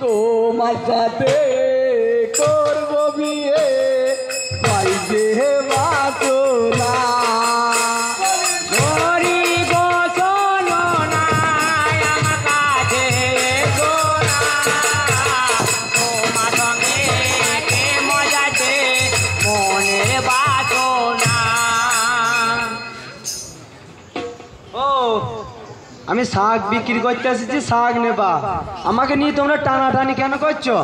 তোমার সাথে করবো বিয়ে ভাই যে বাসনা আমি শাক বিক্রি করতে এসেছি, শাক নেবা। আমাকে নিয়ে তোমরা টানাটানি কেন করছো?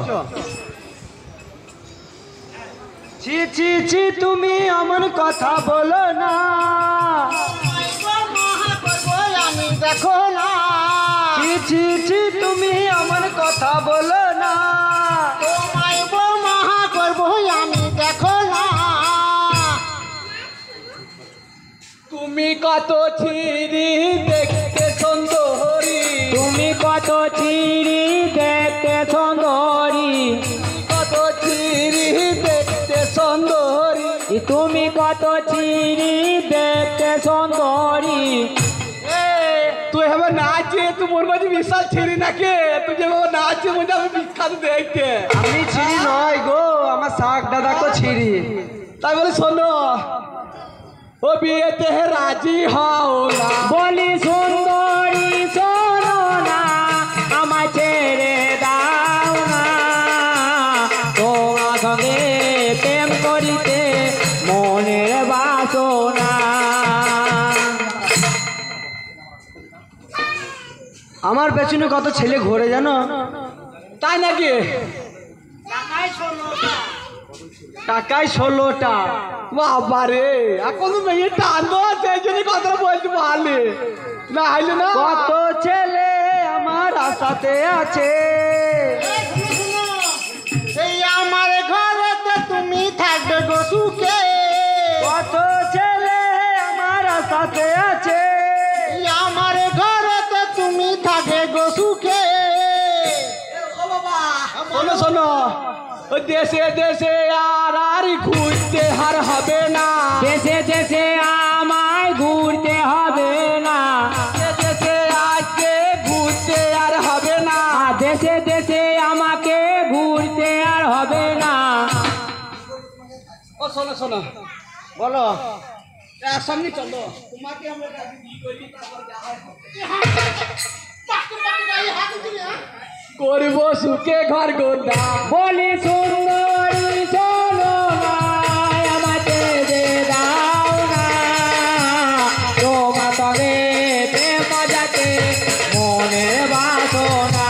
ছি ছি ছি, তুমি এমন কথা বলো না, দেখো না। ছি ছি ছি, তুমি এমন কথা বলো না, আমি দেখো না। তুমি কত ছিরি দেখতে সুন্দরী, তুমি কত চিড়ি দেখতে সুন্দরী, কত ছিরি দেখতে সুন্দরী, তুমি কত চিড়ি দেখতে সুন্দরী। তুই এবার নাচে, তুই মোর মাঝে বিশাল ছিরি নাকি? তুই যেভাবে নাচে মধ্যে আমি বিখ্যাত দেখতে। আমি ছিরি নয় গো, আমার শাক দাদা কো ছিরি। তাই বলে শোনো, ও বিয়েতে রাজি হও না। বলি সুন্দরী শোনো না, আমার ছেড়ে দাও না, তোমার সঙ্গে প্রেম করিতে মনের বাসনা। আমার পেছনে কত ছেলে ঘোরে জানো? তাই নাকি? টাকায় 16টা। বাবা রে, এখন মেয়ে টানবো, সেই জন্য কথাটা বলতে পারলি না, হাইলে না। কত ছেলে আমার আশাতে আছে, এই আমার ঘরেতে তুমি থাকবে গো সুখে। কত ছেলে আমার আশাতে আছে, এই আমার ঘরেতে তুমি থাকবে গো সুখে। শোনো শোনো, ওই দেশে দেশে আর ঘুরতে হার হবে না, দেশে দেশে আমায় ঘুরতে হবে না, দেশে আজকে ঘুরতে আর হবে না, দেশে দেশে আমাকে ঘুরতে আর হবে না। ও শোনো শোনো, বলো একসঙ্গে চলো, তোমাকে আমরা বিয়ে করি, তারপর যা হয় করবো সুখে ঘর গোদা। বলি সুন্দরী শোনো না, আমাকে দে দাও না, তোমার সঙ্গে প্রেম যাতে মনের বাসনা।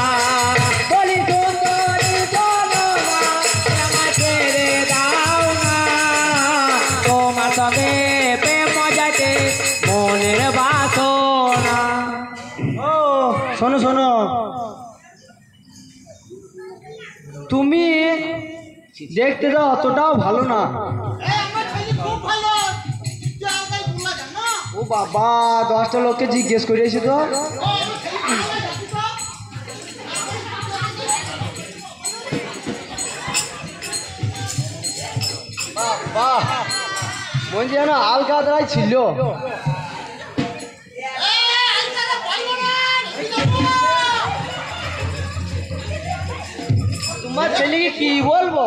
বলি সুন্দরী শোনো না, আমাকে দে দাও না, তোমার সঙ্গে প্রেম যাতে মনের বাসনা। ও শোনো শোনো, তুমি দেখতে তো অতটাও ভালো না। ও বাবা, 10টা লোককে জিজ্ঞেস করেছি তো। বাহ, বলছি যেন আলকাতরাই ছিল। তোমার ছেলেকে কি বলবো?